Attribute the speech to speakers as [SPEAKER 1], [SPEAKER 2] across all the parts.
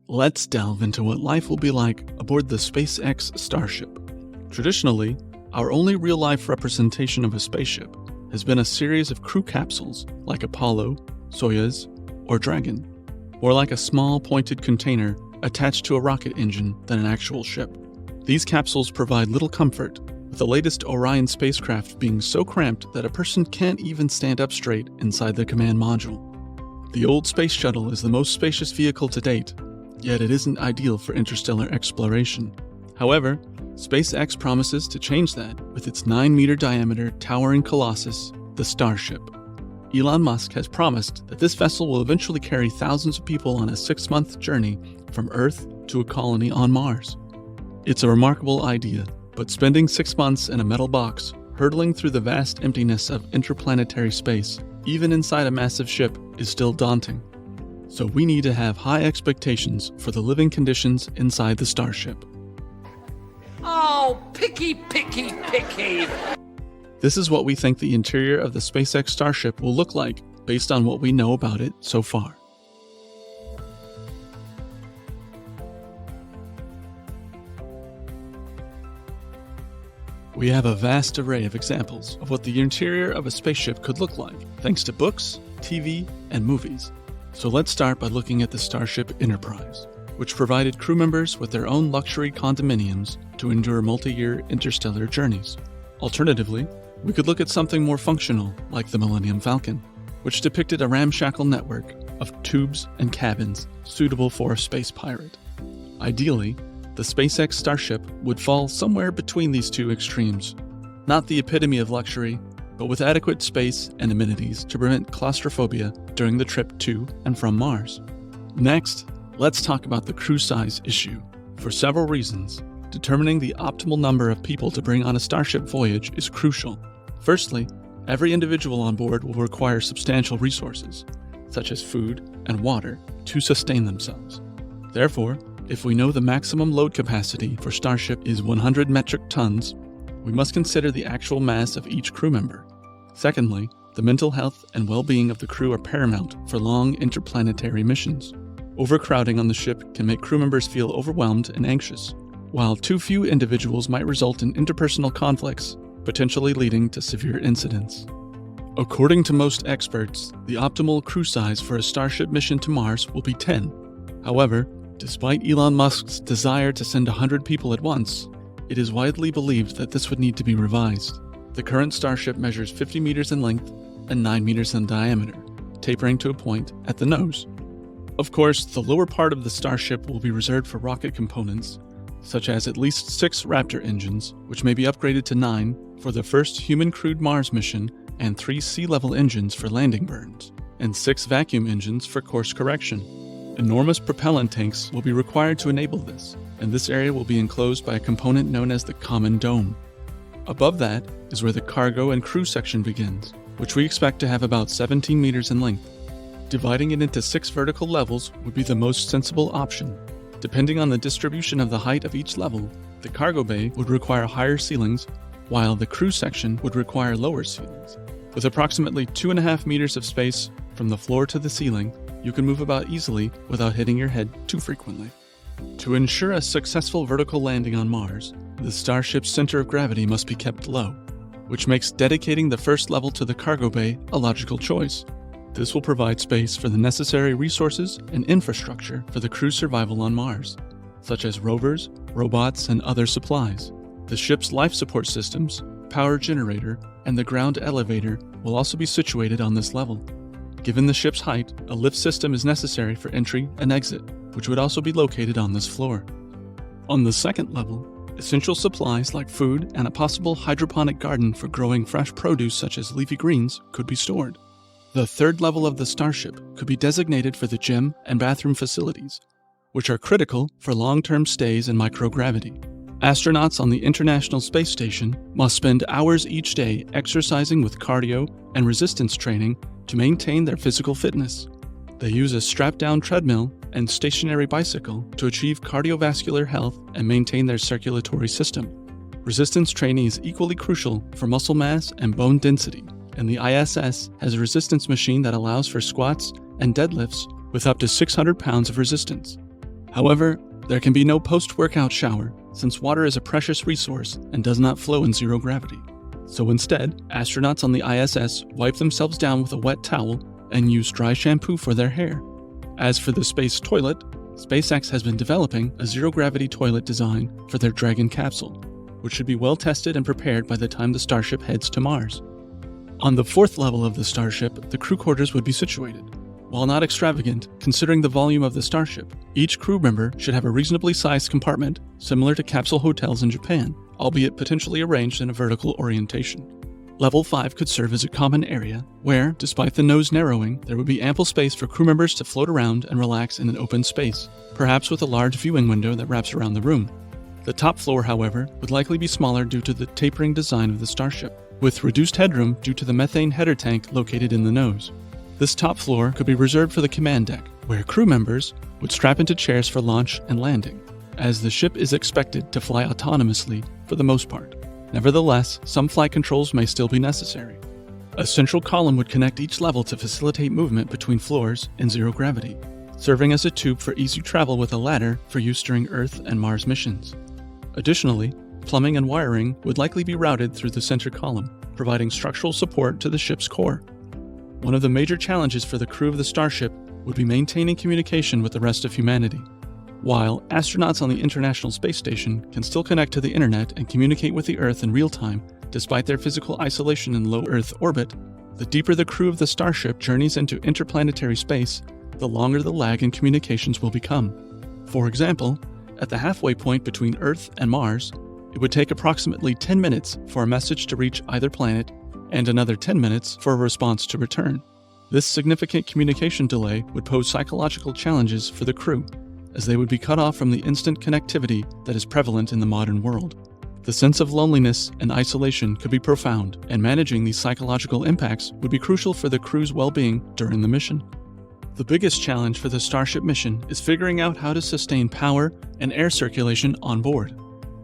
[SPEAKER 1] let's delve into what life will be like aboard the SpaceX Starship. Traditionally, our only real-life representation of a spaceship has been a series of crew capsules like Apollo, Soyuz, or Dragon, more like a small pointed container attached to a rocket engine than an actual ship. These capsules provide little comfort, with the latest Orion spacecraft being so cramped that a person can't even stand up straight inside the command module. The old space shuttle is the most spacious vehicle to date, yet it isn't ideal for interstellar exploration. However, SpaceX promises to change that with its 9-meter diameter towering colossus, the Starship. Elon Musk has promised that this vessel will eventually carry thousands of people on a 6-month journey from Earth to a colony on Mars. It's a remarkable idea, but spending 6 months in a metal box, hurtling through the vast emptiness of interplanetary space, even inside a massive ship, is still daunting. So we need to have high expectations for the living conditions inside the Starship.
[SPEAKER 2] Oh, picky, picky, picky!
[SPEAKER 1] This is what we think the interior of the SpaceX Starship will look like based on what we know about it so far. We have a vast array of examples of what the interior of a spaceship could look like, thanks to books, TV, and movies. So let's start by looking at the Starship Enterprise, which provided crew members with their own luxury condominiums to endure multi-year interstellar journeys. Alternatively, we could look at something more functional, like the Millennium Falcon, which depicted a ramshackle network of tubes and cabins suitable for a space pirate. Ideally, the SpaceX Starship would fall somewhere between these two extremes, not the epitome of luxury, but with adequate space and amenities to prevent claustrophobia during the trip to and from Mars. Next, let's talk about the crew size issue. For several reasons, determining the optimal number of people to bring on a Starship voyage is crucial. Firstly, every individual on board will require substantial resources, such as food and water, to sustain themselves. Therefore, if we know the maximum load capacity for Starship is 100 metric tons, we must consider the actual mass of each crew member. Secondly, the mental health and well-being of the crew are paramount for long interplanetary missions. Overcrowding on the ship can make crew members feel overwhelmed and anxious, while too few individuals might result in interpersonal conflicts, potentially leading to severe incidents. According to most experts, the optimal crew size for a Starship mission to Mars will be 10. However, despite Elon Musk's desire to send 100 people at once, it is widely believed that this would need to be revised. The current Starship measures 50 meters in length and 9 meters in diameter, tapering to a point at the nose. Of course, the lower part of the Starship will be reserved for rocket components, such as at least 6 Raptor engines, which may be upgraded to 9 for the first human-crewed Mars mission, and 3 sea-level engines for landing burns, and 6 vacuum engines for course correction. Enormous propellant tanks will be required to enable this, and this area will be enclosed by a component known as the Common Dome. Above that is where the cargo and crew section begins, which we expect to have about 17 meters in length. Dividing it into 6 vertical levels would be the most sensible option. Depending on the distribution of the height of each level, the cargo bay would require higher ceilings, while the crew section would require lower ceilings. With approximately 2.5 meters of space from the floor to the ceiling, you can move about easily without hitting your head too frequently. To ensure a successful vertical landing on Mars, the Starship's center of gravity must be kept low, which makes dedicating the first level to the cargo bay a logical choice. This will provide space for the necessary resources and infrastructure for the crew's survival on Mars, such as rovers, robots, and other supplies. The ship's life support systems, power generator, and the ground elevator will also be situated on this level. Given the ship's height, a lift system is necessary for entry and exit, which would also be located on this floor. On the second level, essential supplies like food and a possible hydroponic garden for growing fresh produce such as leafy greens could be stored. The third level of the Starship could be designated for the gym and bathroom facilities, which are critical for long-term stays in microgravity. Astronauts on the International Space Station must spend hours each day exercising with cardio and resistance training to maintain their physical fitness. They use a strapped-down treadmill and stationary bicycle to achieve cardiovascular health and maintain their circulatory system. Resistance training is equally crucial for muscle mass and bone density, and the ISS has a resistance machine that allows for squats and deadlifts with up to 600 pounds of resistance. However, there can be no post-workout shower since water is a precious resource and does not flow in zero gravity. So instead, astronauts on the ISS wipe themselves down with a wet towel and use dry shampoo for their hair. As for the space toilet, SpaceX has been developing a zero-gravity toilet design for their Dragon capsule, which should be well tested and prepared by the time the Starship heads to Mars. On the 4th level of the Starship, the crew quarters would be situated. While not extravagant, considering the volume of the Starship, each crew member should have a reasonably sized compartment similar to capsule hotels in Japan, albeit potentially arranged in a vertical orientation. Level 5 could serve as a common area where, despite the nose narrowing, there would be ample space for crew members to float around and relax in an open space, perhaps with a large viewing window that wraps around the room. The top floor, however, would likely be smaller due to the tapering design of the Starship, with reduced headroom due to the methane header tank located in the nose. This top floor could be reserved for the command deck, where crew members would strap into chairs for launch and landing, as the ship is expected to fly autonomously for the most part. Nevertheless, some flight controls may still be necessary. A central column would connect each level to facilitate movement between floors in zero gravity, serving as a tube for easy travel with a ladder for use during Earth and Mars missions. Additionally, plumbing and wiring would likely be routed through the center column, providing structural support to the ship's core. One of the major challenges for the crew of the Starship would be maintaining communication with the rest of humanity. While astronauts on the International Space Station can still connect to the internet and communicate with the Earth in real time, despite their physical isolation in low Earth orbit, the deeper the crew of the Starship journeys into interplanetary space, the longer the lag in communications will become. For example, at the halfway point between Earth and Mars, it would take approximately 10 minutes for a message to reach either planet and another 10 minutes for a response to return. This significant communication delay would pose psychological challenges for the crew, as they would be cut off from the instant connectivity that is prevalent in the modern world. The sense of loneliness and isolation could be profound, and managing these psychological impacts would be crucial for the crew's well-being during the mission. The biggest challenge for the Starship mission is figuring out how to sustain power and air circulation on board.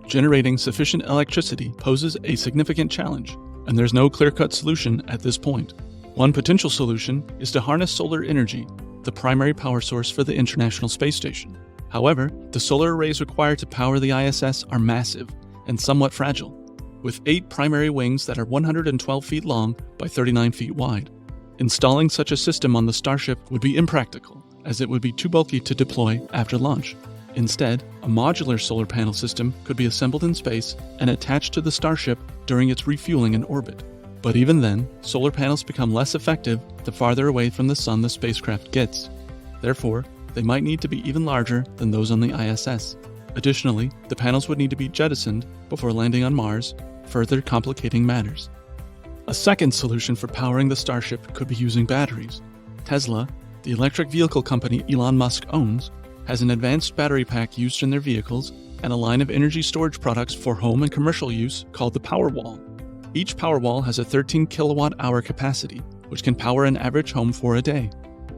[SPEAKER 1] Generating sufficient electricity poses a significant challenge, and there's no clear-cut solution at this point. One potential solution is to harness solar energy, the primary power source for the International Space Station. However, the solar arrays required to power the ISS are massive and somewhat fragile, with 8 primary wings that are 112 feet long by 39 feet wide. Installing such a system on the Starship would be impractical, as it would be too bulky to deploy after launch. Instead, a modular solar panel system could be assembled in space and attached to the Starship during its refueling in orbit. But even then, solar panels become less effective the farther away from the Sun the spacecraft gets. Therefore, they might need to be even larger than those on the ISS. Additionally, the panels would need to be jettisoned before landing on Mars, further complicating matters. A second solution for powering the Starship could be using batteries. Tesla, the electric vehicle company Elon Musk owns, has an advanced battery pack used in their vehicles and a line of energy storage products for home and commercial use called the Powerwall. Each Powerwall has a 13 kilowatt-hour capacity, which can power an average home for a day.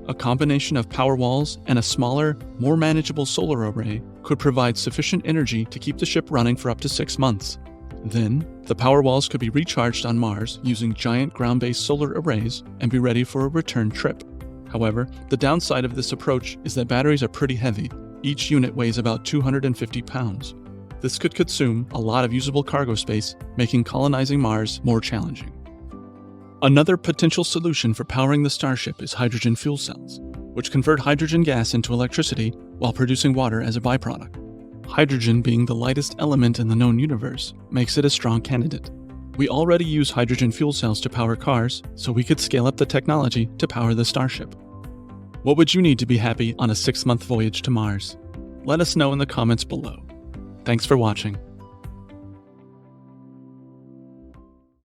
[SPEAKER 1] A combination of Powerwalls and a smaller, more manageable solar array could provide sufficient energy to keep the ship running for up to 6 months. Then, the Powerwalls could be recharged on Mars using giant ground-based solar arrays and be ready for a return trip. However, the downside of this approach is that batteries are pretty heavy. Each unit weighs about 250 pounds. This could consume a lot of usable cargo space, making colonizing Mars more challenging. Another potential solution for powering the Starship is hydrogen fuel cells, which convert hydrogen gas into electricity while producing water as a byproduct. Hydrogen, being the lightest element in the known universe, makes it a strong candidate. We already use hydrogen fuel cells to power cars, so we could scale up the technology to power the Starship. What would you need to be happy on a 6-month voyage to Mars? Let us know in the comments below. Thanks for watching.